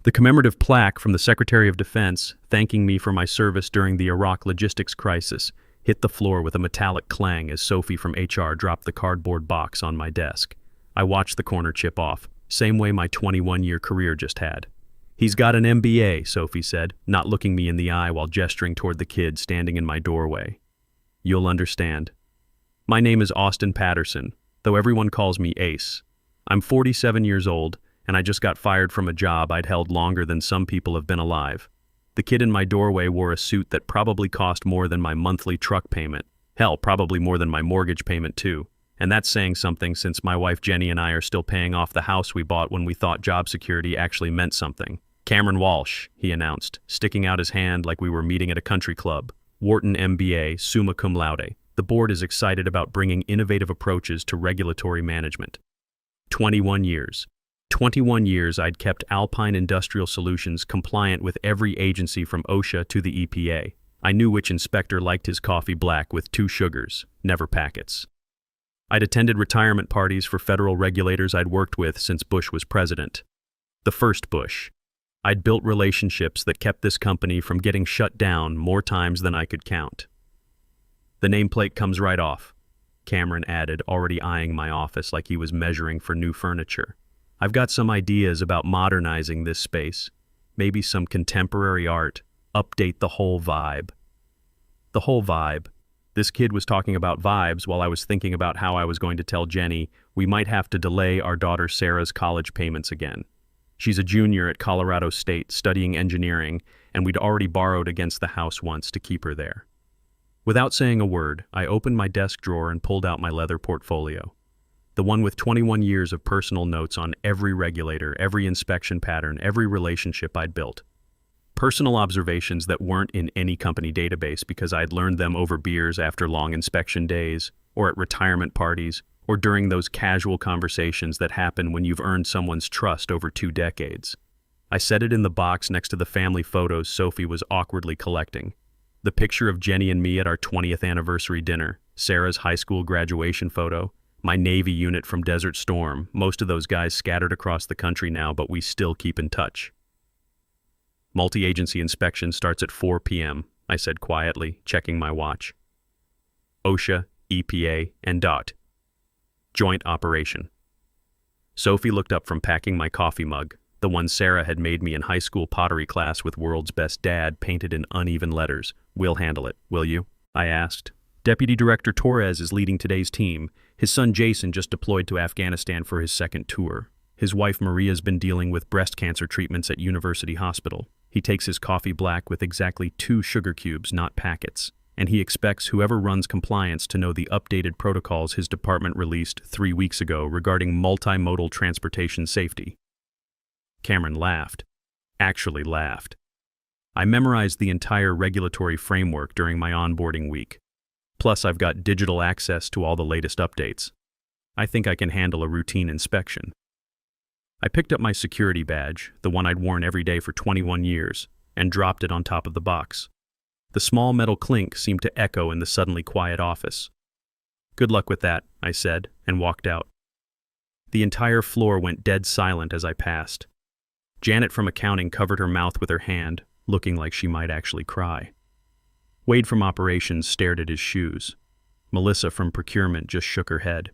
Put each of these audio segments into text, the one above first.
The commemorative plaque from the Secretary of Defense, thanking me for my service during the Iraq logistics crisis, hit the floor with a metallic clang as Sophie from HR dropped the cardboard box on my desk. I watched the corner chip off, same way my 21-year career just had. "He's got an MBA," Sophie said, not looking me in the eye while gesturing toward the kid standing in my doorway. "You'll understand. My name is Austin Patterson, though everyone calls me Ace. I'm 47 years old, and I just got fired from a job I'd held longer than some people have been alive. The kid in my doorway wore a suit that probably cost more than my monthly truck payment. Hell, probably more than my mortgage payment too. And that's saying something since my wife Jenny and I are still paying off the house we bought when we thought job security actually meant something. "Cameron Walsh," he announced, sticking out his hand like we were meeting at a country club. "Wharton MBA, summa cum laude. The board is excited about bringing innovative approaches to regulatory management." 21 years. 21 years I'd kept Alpine Industrial Solutions compliant with every agency from OSHA to the EPA. I knew which inspector liked his coffee black with 2 sugars, never packets. I'd attended retirement parties for federal regulators I'd worked with since Bush was president. The first Bush. I'd built relationships that kept this company from getting shut down more times than I could count. "The nameplate comes right off," Cameron added, already eyeing my office like he was measuring for new furniture. "I've got some ideas about modernizing this space. Maybe some contemporary art. Update the whole vibe." The whole vibe. This kid was talking about vibes while I was thinking about how I was going to tell Jenny we might have to delay our daughter Sarah's college payments again. She's a junior at Colorado State studying engineering, and we'd already borrowed against the house once to keep her there. Without saying a word, I opened my desk drawer and pulled out my leather portfolio. The one with 21 years of personal notes on every regulator, every inspection pattern, every relationship I'd built. Personal observations that weren't in any company database because I'd learned them over beers after long inspection days, or at retirement parties, or during those casual conversations that happen when you've earned someone's trust over 2 decades. I set it in the box next to the family photos Sophie was awkwardly collecting. The picture of Jenny and me at our 20th anniversary dinner, Sarah's high school graduation photo, my Navy unit from Desert Storm. Most of those guys scattered across the country now, but we still keep in touch. "Multi-agency inspection starts at 4 p.m., I said quietly, checking my watch. "OSHA, EPA, and DOT. Joint operation." Sophie looked up from packing my coffee mug, the one Sarah had made me in high school pottery class with "World's Best Dad" painted in uneven letters. "We'll handle it, will you?" I asked. "Deputy Director Torres is leading today's team. His son Jason just deployed to Afghanistan for his 2nd tour. His wife Maria's been dealing with breast cancer treatments at University Hospital. He takes his coffee black with exactly 2 sugar cubes, not packets. And he expects whoever runs compliance to know the updated protocols his department released 3 weeks ago regarding multimodal transportation safety." Cameron laughed. Actually laughed. "I memorized the entire regulatory framework during my onboarding week. Plus, I've got digital access to all the latest updates. I think I can handle a routine inspection." I picked up my security badge, the one I'd worn every day for 21 years, and dropped it on top of the box. The small metal clink seemed to echo in the suddenly quiet office. "Good luck with that," I said, and walked out. The entire floor went dead silent as I passed. Janet from accounting covered her mouth with her hand, looking like she might actually cry. Wade from operations stared at his shoes. Melissa from procurement just shook her head.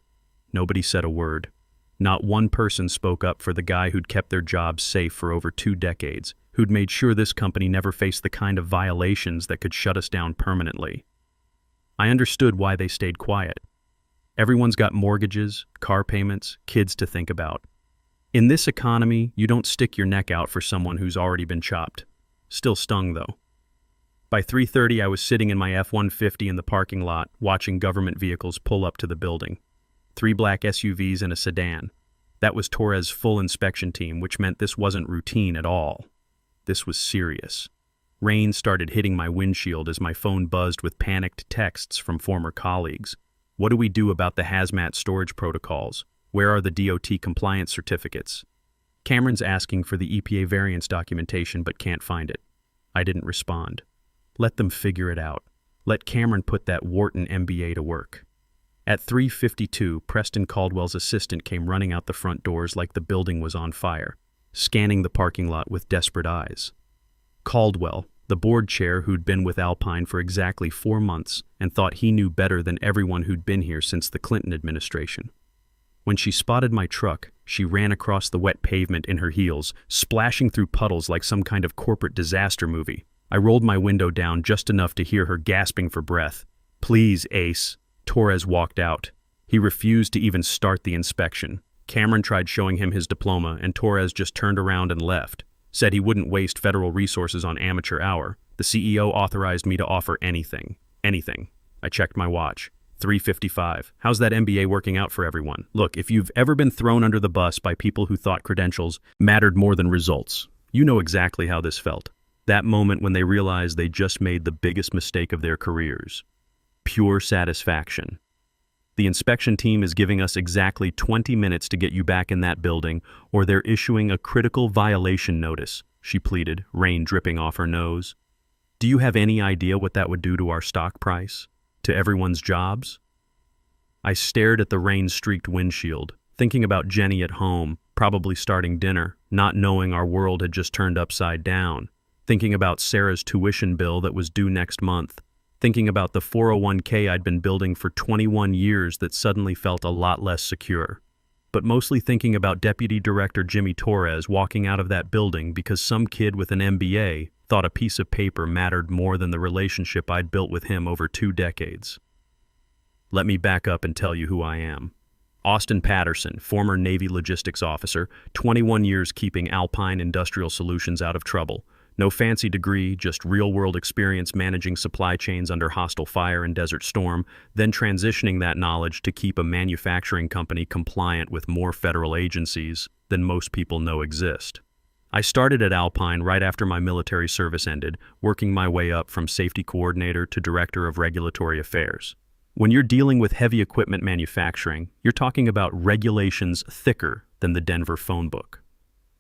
Nobody said a word. Not one person spoke up for the guy who'd kept their jobs safe for over 2 decades, who'd made sure this company never faced the kind of violations that could shut us down permanently. I understood why they stayed quiet. Everyone's got mortgages, car payments, kids to think about. In this economy, you don't stick your neck out for someone who's already been chopped. Still stung, though. By 3:30, I was sitting in my F-150 in the parking lot, watching government vehicles pull up to the building. 3 black SUVs and a sedan. That was Torres' full inspection team, which meant this wasn't routine at all. This was serious. Rain started hitting my windshield as my phone buzzed with panicked texts from former colleagues. What do we do about the hazmat storage protocols? Where are the DOT compliance certificates? Cameron's asking for the EPA variance documentation but can't find it. I didn't respond. Let them figure it out. Let Cameron put that Wharton MBA to work. At 3:52, Preston Caldwell's assistant came running out the front doors like the building was on fire. scanning the parking lot with desperate eyes. Caldwell, the board chair who'd been with Alpine for exactly 4 months and thought he knew better than everyone who'd been here since the Clinton administration. When she spotted my truck, she ran across the wet pavement in her heels, splashing through puddles like some kind of corporate disaster movie. I rolled my window down just enough to hear her gasping for breath. "Please, Ace." Torres walked out. He refused to even start the inspection. Cameron tried showing him his diploma, and Torres just turned around and left. Said he wouldn't waste federal resources on amateur hour. The CEO authorized me to offer anything. Anything. I checked my watch. 3:55. How's that MBA working out for everyone? Look, if you've ever been thrown under the bus by people who thought credentials mattered more than results, you know exactly how this felt. That moment when they realized they just made the biggest mistake of their careers. Pure satisfaction. The inspection team is giving us exactly 20 minutes to get you back in that building, or they're issuing a critical violation notice, she pleaded, rain dripping off her nose. Do you have any idea what that would do to our stock price? To everyone's jobs? I stared at the rain-streaked windshield, thinking about Jenny at home, probably starting dinner, not knowing our world had just turned upside down, thinking about Sarah's tuition bill that was due next month, thinking about the 401k I'd been building for 21 years that suddenly felt a lot less secure. But mostly thinking about Deputy Director Jimmy Torres walking out of that building because some kid with an MBA thought a piece of paper mattered more than the relationship I'd built with him over 2 decades. Let me back up and tell you who I am. Austin Patterson, former Navy logistics officer, 21 years keeping Alpine Industrial Solutions out of trouble. No fancy degree, just real-world experience managing supply chains under hostile fire and Desert Storm, then transitioning that knowledge to keep a manufacturing company compliant with more federal agencies than most people know exist. I started at Alpine right after my military service ended, working my way up from safety coordinator to director of regulatory affairs. When you're dealing with heavy equipment manufacturing, you're talking about regulations thicker than the Denver phone book.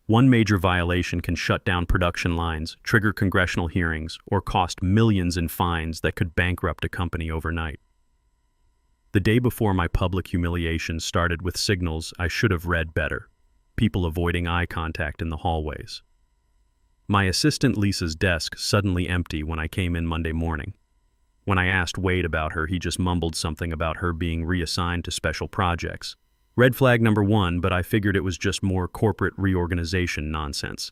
One major violation can shut down production lines, trigger congressional hearings, or cost millions in fines that could bankrupt a company overnight. The day before my public humiliation started with signals I should have read better. People avoiding eye contact in the hallways. My assistant Lisa's desk suddenly empty when I came in Monday morning. When I asked Wade about her, he just mumbled something about her being reassigned to special projects. Red flag number 1, but I figured it was just more corporate reorganization nonsense.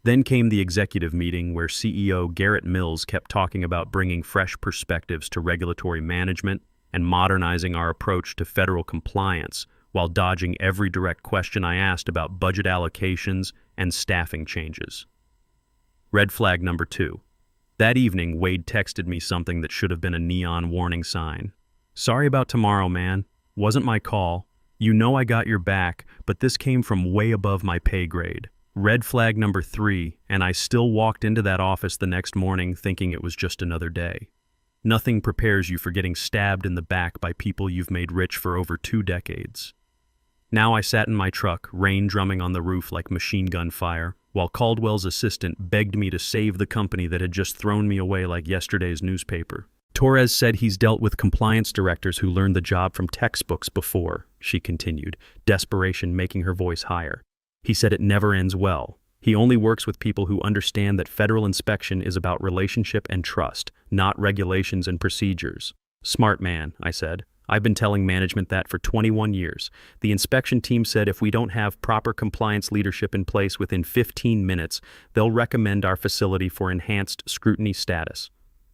Then came the executive meeting where CEO Garrett Mills kept talking about bringing fresh perspectives to regulatory management and modernizing our approach to federal compliance, while dodging every direct question I asked about budget allocations and staffing changes. Red flag number 2. That evening, Wade texted me something that should have been a neon warning sign. "Sorry about tomorrow, man. Wasn't my call. You know I got your back, but this came from way above my pay grade." Red flag number 3, and I still walked into that office the next morning thinking it was just another day. Nothing prepares you for getting stabbed in the back by people you've made rich for over 2 decades. Now I sat in my truck, rain drumming on the roof like machine gun fire, while Caldwell's assistant begged me to save the company that had just thrown me away like yesterday's newspaper. Torres said he's dealt with compliance directors who learned the job from textbooks before, she continued, desperation making her voice higher. He said it never ends well. He only works with people who understand that federal inspection is about relationship and trust, not regulations and procedures. Smart man, I said. I've been telling management that for 21 years. The inspection team said if we don't have proper compliance leadership in place within 15 minutes, they'll recommend our facility for enhanced scrutiny status.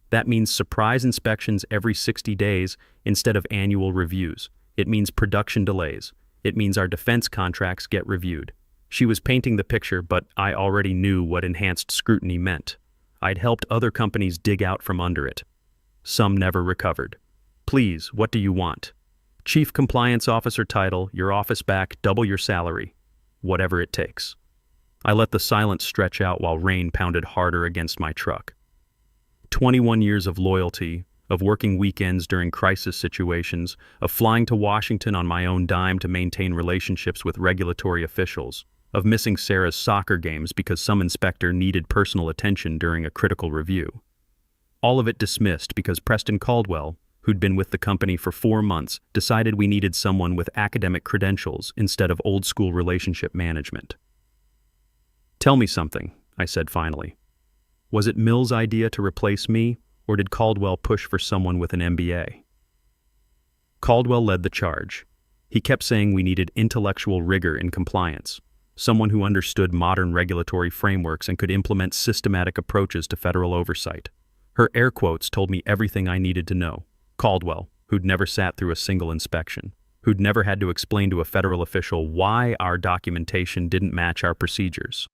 That means surprise inspections every 60 days instead of annual reviews. It means production delays. It means our defense contracts get reviewed. She was painting the picture, but I already knew what enhanced scrutiny meant. I'd helped other companies dig out from under it. Some never recovered. Please, what do you want? Chief Compliance Officer title, your office back, double your salary. Whatever it takes. I let the silence stretch out while rain pounded harder against my truck. 21 years of loyalty, of working weekends during crisis situations, of flying to Washington on my own dime to maintain relationships with regulatory officials, of missing Sarah's soccer games because some inspector needed personal attention during a critical review. All of it dismissed because Preston Caldwell, who'd been with the company for 4 months, decided we needed someone with academic credentials instead of old-school relationship management. Tell me something, I said finally. Was it Mills' idea to replace me, or did Caldwell push for someone with an MBA? Caldwell led the charge. He kept saying we needed intellectual rigor in compliance, someone who understood modern regulatory frameworks and could implement systematic approaches to federal oversight. Her air quotes told me everything I needed to know. Caldwell, who'd never sat through a single inspection, who'd never had to explain to a federal official why our documentation didn't match our procedures,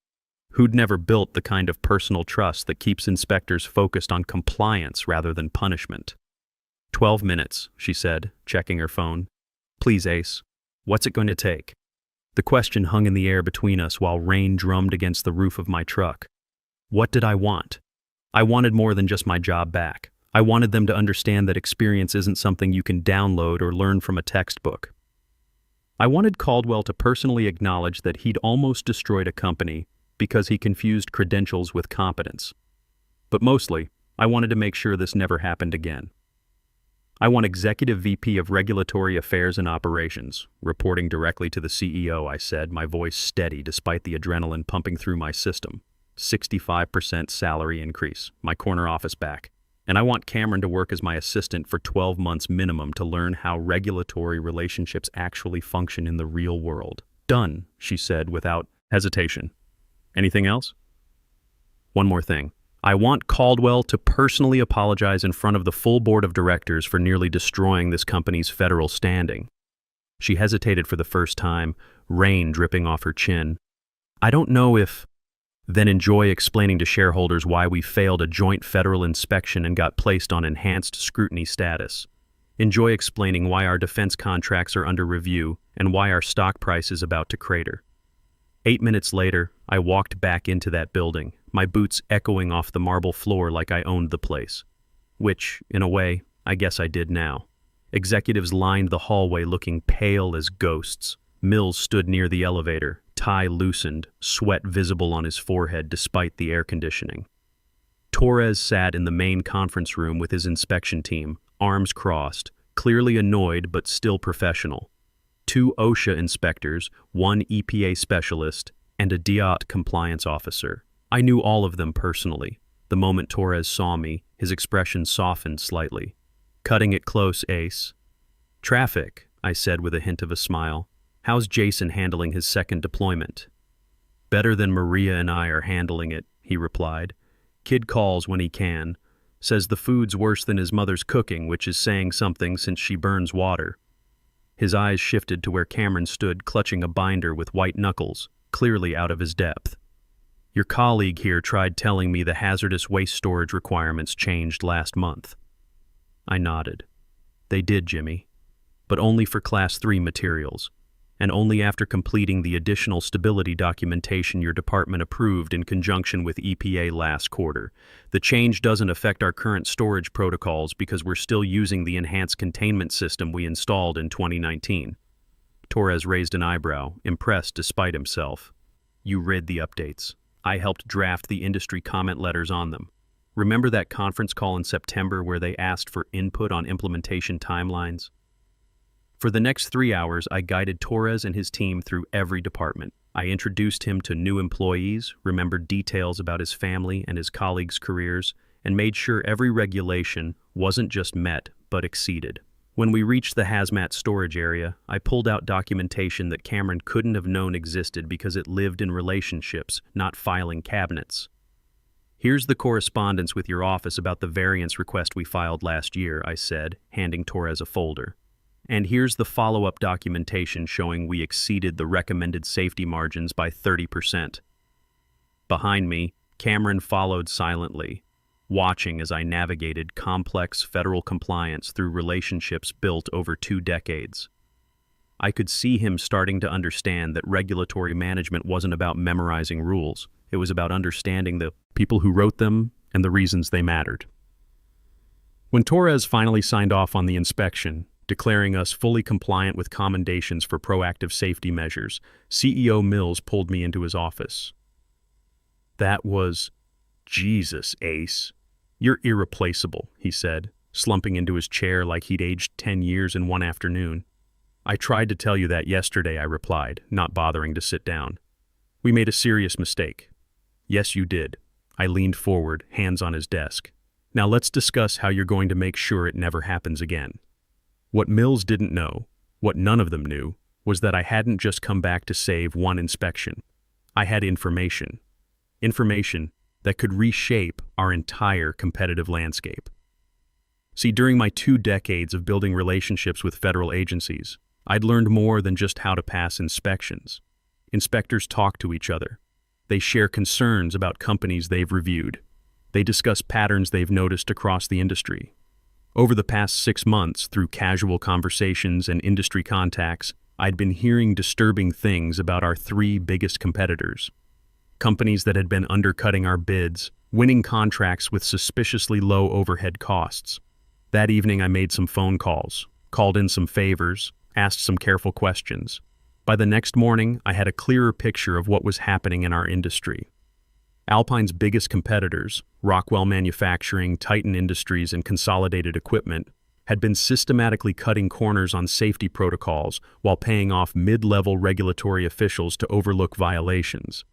who'd never built the kind of personal trust that keeps inspectors focused on compliance rather than punishment. 12 minutes, she said, checking her phone. Please, Ace. What's it going to take? The question hung in the air between us while rain drummed against the roof of my truck. What did I want? I wanted more than just my job back. I wanted them to understand that experience isn't something you can download or learn from a textbook. I wanted Caldwell to personally acknowledge that he'd almost destroyed a company because he confused credentials with competence. But mostly, I wanted to make sure this never happened again. I want Executive VP of Regulatory Affairs and Operations, reporting directly to the CEO, I said, my voice steady despite the adrenaline pumping through my system. 65% salary increase, my corner office back. And I want Cameron to work as my assistant for 12 months minimum to learn how regulatory relationships actually function in the real world. Done, she said without hesitation. Anything else? One more thing. I want Caldwell to personally apologize in front of the full board of directors for nearly destroying this company's federal standing. She hesitated for the first time, rain dripping off her chin. I don't know if... Then enjoy explaining to shareholders why we failed a joint federal inspection and got placed on enhanced scrutiny status. Enjoy explaining why our defense contracts are under review and why our stock price is about to crater. 8 minutes later, I walked back into that building, my boots echoing off the marble floor like I owned the place. Which, in a way, I guess I did now. Executives lined the hallway looking pale as ghosts. Mills stood near the elevator, tie loosened, sweat visible on his forehead despite the air conditioning. Torres sat in the main conference room with his inspection team, arms crossed, clearly annoyed but still professional. 2 OSHA inspectors, 1 EPA specialist, and a DOT compliance officer. I knew all of them personally. The moment Torres saw me, his expression softened slightly. Cutting it close, Ace. Traffic, I said with a hint of a smile. How's Jason handling his second deployment? Better than Maria and I are handling it, he replied. Kid calls when he can. Says the food's worse than his mother's cooking, which is saying something since she burns water. His eyes shifted to where Cameron stood clutching a binder with white knuckles, clearly out of his depth. Your colleague here tried telling me the hazardous waste storage requirements changed last month. I nodded. They did, Jimmy. But only for Class 3 materials, and only after completing the additional stability documentation your department approved in conjunction with EPA last quarter. The change doesn't affect our current storage protocols because we're still using the enhanced containment system we installed in 2019. Torres raised an eyebrow, impressed despite himself. You read the updates. I helped draft the industry comment letters on them. Remember that conference call in September where they asked for input on implementation timelines? For the next 3 hours, I guided Torres and his team through every department. I introduced him to new employees, remembered details about his family and his colleagues' careers, and made sure every regulation wasn't just met, but exceeded. When we reached the hazmat storage area, I pulled out documentation that Cameron couldn't have known existed because it lived in relationships, not filing cabinets. Here's the correspondence with your office about the variance request we filed last year, I said, handing Torres a folder. And here's the follow-up documentation showing we exceeded the recommended safety margins by 30%. Behind me, Cameron followed silently, watching as I navigated complex federal compliance through relationships built over 2 decades. I could see him starting to understand that regulatory management wasn't about memorizing rules. It was about understanding the people who wrote them and the reasons they mattered. When Torres finally signed off on the inspection, declaring us fully compliant with commendations for proactive safety measures, CEO Mills pulled me into his office. That was... Jesus, Ace. You're irreplaceable, he said, slumping into his chair like he'd aged 10 years in one afternoon. I tried to tell you that yesterday, I replied, not bothering to sit down. We made a serious mistake. Yes, you did. I leaned forward, hands on his desk. Now let's discuss how you're going to make sure it never happens again. What Mills didn't know, what none of them knew, was that I hadn't just come back to save one inspection. I had information. Information that could reshape our entire competitive landscape. See, during my 2 decades of building relationships with federal agencies, I'd learned more than just how to pass inspections. Inspectors talk to each other. They share concerns about companies they've reviewed. They discuss patterns they've noticed across the industry. Over the past 6 months, through casual conversations and industry contacts, I'd been hearing disturbing things about our 3 biggest competitors. Companies that had been undercutting our bids, winning contracts with suspiciously low overhead costs. That evening I made some phone calls, called in some favors, asked some careful questions. By the next morning, I had a clearer picture of what was happening in our industry. Alpine's biggest competitors, Rockwell Manufacturing, Titan Industries, and Consolidated Equipment, had been systematically cutting corners on safety protocols while paying off mid-level regulatory officials to overlook violations.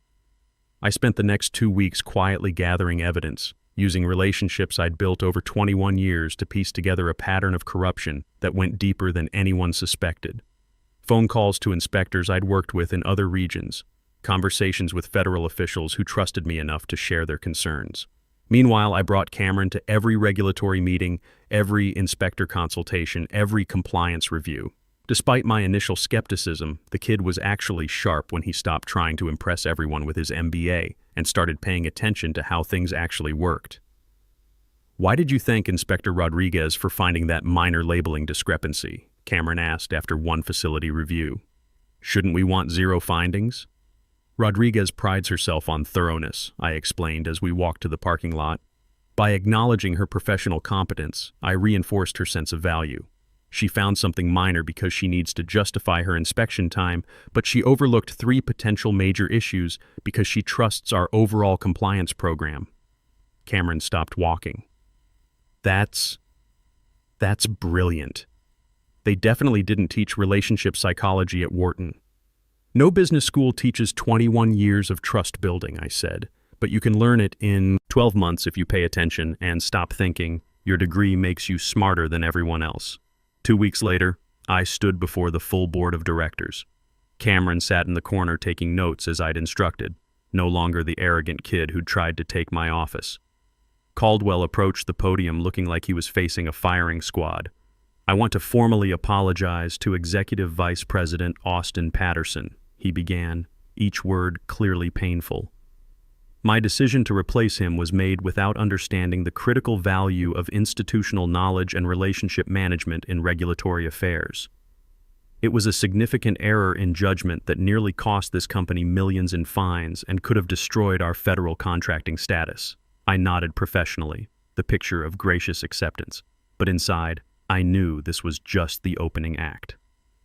I spent the next 2 weeks quietly gathering evidence, using relationships I'd built over 21 years to piece together a pattern of corruption that went deeper than anyone suspected. Phone calls to inspectors I'd worked with in other regions, conversations with federal officials who trusted me enough to share their concerns. Meanwhile, I brought Cameron to every regulatory meeting, every inspector consultation, every compliance review. Despite my initial skepticism, the kid was actually sharp when he stopped trying to impress everyone with his MBA and started paying attention to how things actually worked. "Why did you thank Inspector Rodriguez for finding that minor labeling discrepancy?" Cameron asked after one facility review. "Shouldn't we want 0 findings?" "Rodriguez prides herself on thoroughness," I explained as we walked to the parking lot. By acknowledging her professional competence, I reinforced her sense of value. She found something minor because she needs to justify her inspection time, but she overlooked 3 potential major issues because she trusts our overall compliance program. Cameron stopped walking. That's brilliant. They definitely didn't teach relationship psychology at Wharton. "No business school teaches 21 years of trust building," I said, "but you can learn it in 12 months if you pay attention and stop thinking your degree makes you smarter than everyone else." 2 weeks later, I stood before the full board of directors. Cameron sat in the corner taking notes as I'd instructed, no longer the arrogant kid who'd tried to take my office. Caldwell approached the podium looking like he was facing a firing squad. "I want to formally apologize to Executive Vice President Austin Patterson," he began, each word clearly painful. "My decision to replace him was made without understanding the critical value of institutional knowledge and relationship management in regulatory affairs. It was a significant error in judgment that nearly cost this company millions in fines and could have destroyed our federal contracting status." I nodded professionally, the picture of gracious acceptance. But inside, I knew this was just the opening act.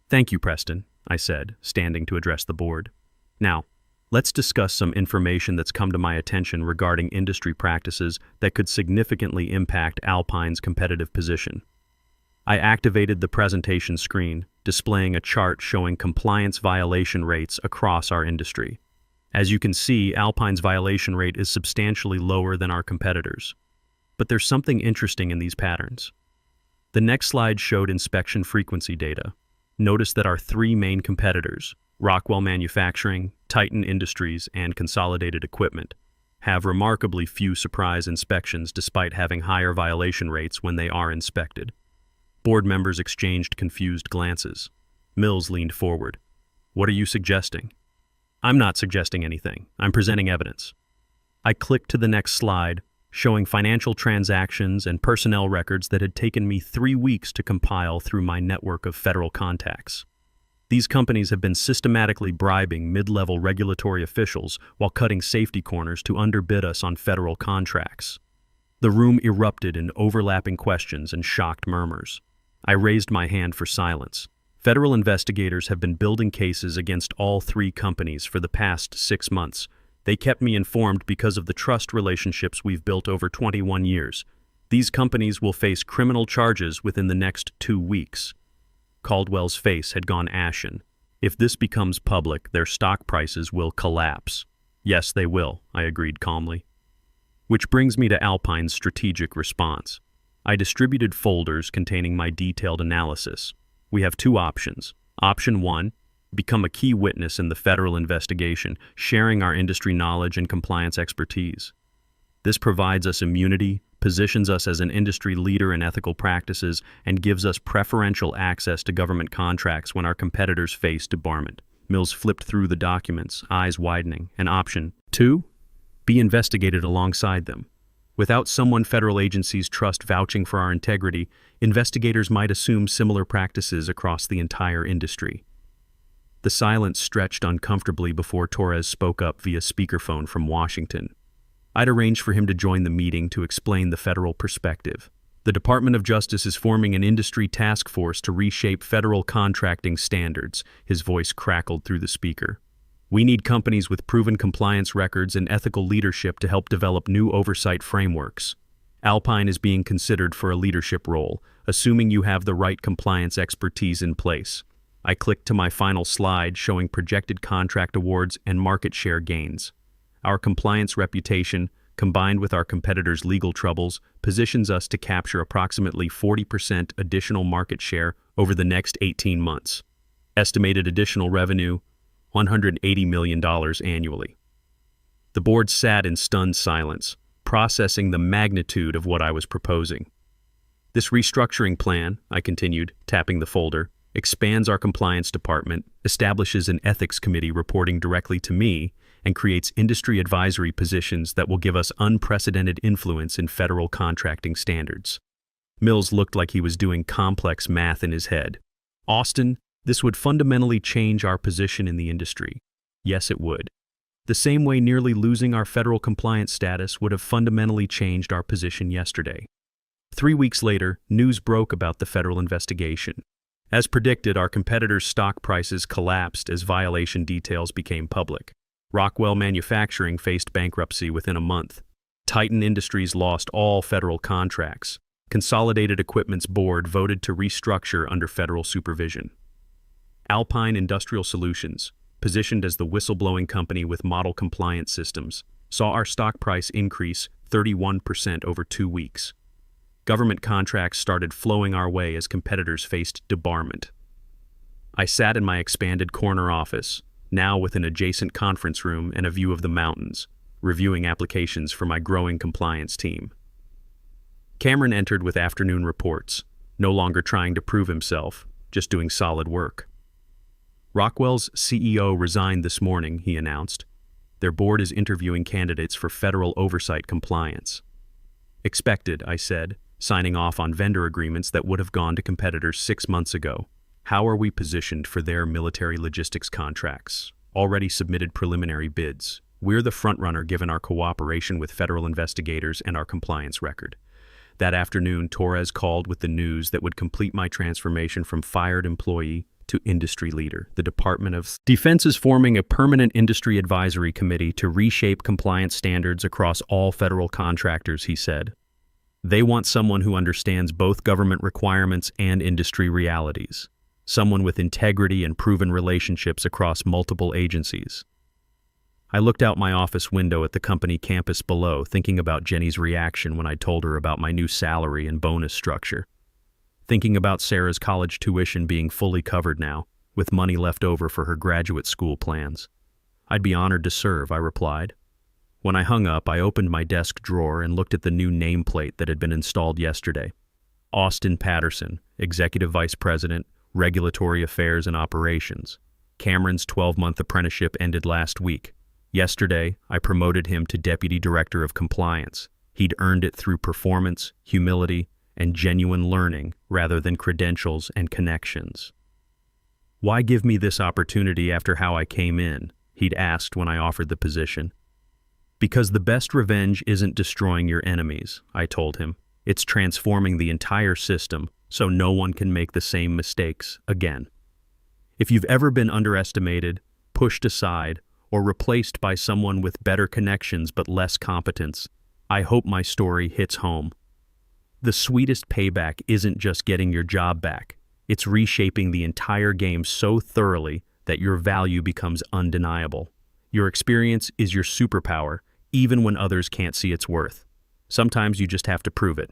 "Thank you, Preston," I said, standing to address the board. "Now, let's discuss some information that's come to my attention regarding industry practices that could significantly impact Alpine's competitive position." I activated the presentation screen, displaying a chart showing compliance violation rates across our industry. As you can see, Alpine's violation rate is substantially lower than our competitors. But there's something interesting in these patterns. The next slide showed inspection frequency data. Notice that our 3 main competitors, Rockwell Manufacturing, Titan Industries, and Consolidated Equipment, have remarkably few surprise inspections despite having higher violation rates when they are inspected. Board members exchanged confused glances. Mills leaned forward. "What are you suggesting?" "I'm not suggesting anything. I'm presenting evidence." I clicked to the next slide, showing financial transactions and personnel records that had taken me 3 weeks to compile through my network of federal contacts. These companies have been systematically bribing mid-level regulatory officials while cutting safety corners to underbid us on federal contracts. The room erupted in overlapping questions and shocked murmurs. I raised my hand for silence. Federal investigators have been building cases against all 3 companies for the past 6 months. They kept me informed because of the trust relationships we've built over 21 years. These companies will face criminal charges within the next 2 weeks. Caldwell's face had gone ashen. If this becomes public, their stock prices will collapse. Yes, they will, I agreed calmly. Which brings me to Alpine's strategic response. I distributed folders containing my detailed analysis. We have two options. Option 1, become a key witness in the federal investigation, sharing our industry knowledge and compliance expertise. This provides us immunity, positions us as an industry leader in ethical practices, and gives us preferential access to government contracts when our competitors face debarment. Mills flipped through the documents, eyes widening. And option 2, be investigated alongside them. Without someone federal agencies trust vouching for our integrity, investigators might assume similar practices across the entire industry. The silence stretched uncomfortably before Torres spoke up via speakerphone from Washington. I'd arranged for him to join the meeting to explain the federal perspective. The Department of Justice is forming an industry task force to reshape federal contracting standards. His voice crackled through the speaker. We need companies with proven compliance records and ethical leadership to help develop new oversight frameworks. Alpine is being considered for a leadership role, assuming you have the right compliance expertise in place. I clicked to my final slide showing projected contract awards and market share gains. Our compliance reputation, combined with our competitors' legal troubles, positions us to capture approximately 40% additional market share over the next 18 months. Estimated additional revenue, $180 million annually. The board sat in stunned silence, processing the magnitude of what I was proposing. This restructuring plan, I continued, tapping the folder, expands our compliance department, establishes an ethics committee reporting directly to me, and creates industry advisory positions that will give us unprecedented influence in federal contracting standards. Mills looked like he was doing complex math in his head. Austin, this would fundamentally change our position in the industry. Yes, it would. The same way nearly losing our federal compliance status would have fundamentally changed our position yesterday. 3 weeks later, news broke about the federal investigation. As predicted, our competitors' stock prices collapsed as violation details became public. Rockwell Manufacturing faced bankruptcy within a month. Titan Industries lost all federal contracts. Consolidated Equipment's board voted to restructure under federal supervision. Alpine Industrial Solutions, positioned as the whistleblowing company with model compliance systems, saw our stock price increase 31% over 2 weeks. Government contracts started flowing our way as competitors faced debarment. I sat in my expanded corner office, now with an adjacent conference room and a view of the mountains, reviewing applications for my growing compliance team. Cameron entered with afternoon reports, no longer trying to prove himself, just doing solid work. Rockwell's CEO resigned this morning, he announced. Their board is interviewing candidates for federal oversight compliance. Expected, I said, signing off on vendor agreements that would have gone to competitors 6 months ago. How are we positioned for their military logistics contracts? Already submitted preliminary bids. We're the frontrunner given our cooperation with federal investigators and our compliance record. That afternoon, Torres called with the news that would complete my transformation from fired employee to industry leader. The Department of Defense is forming a permanent industry advisory committee to reshape compliance standards across all federal contractors, he said. They want someone who understands both government requirements and industry realities. Someone with integrity and proven relationships across multiple agencies. I looked out my office window at the company campus below, thinking about Jenny's reaction when I told her about my new salary and bonus structure. Thinking about Sarah's college tuition being fully covered now, with money left over for her graduate school plans. I'd be honored to serve, I replied. When I hung up, I opened my desk drawer and looked at the new nameplate that had been installed yesterday. Austin Patterson, Executive Vice President, Regulatory Affairs and Operations. Cameron's 12-month apprenticeship ended last week. Yesterday, I promoted him to Deputy Director of Compliance. He'd earned it through performance, humility, and genuine learning rather than credentials and connections. Why give me this opportunity after how I came in? He'd asked when I offered the position. Because the best revenge isn't destroying your enemies, I told him. It's transforming the entire system so no one can make the same mistakes again. If you've ever been underestimated, pushed aside, or replaced by someone with better connections but less competence, I hope my story hits home. The sweetest payback isn't just getting your job back. It's reshaping the entire game so thoroughly that your value becomes undeniable. Your experience is your superpower, even when others can't see its worth. Sometimes you just have to prove it.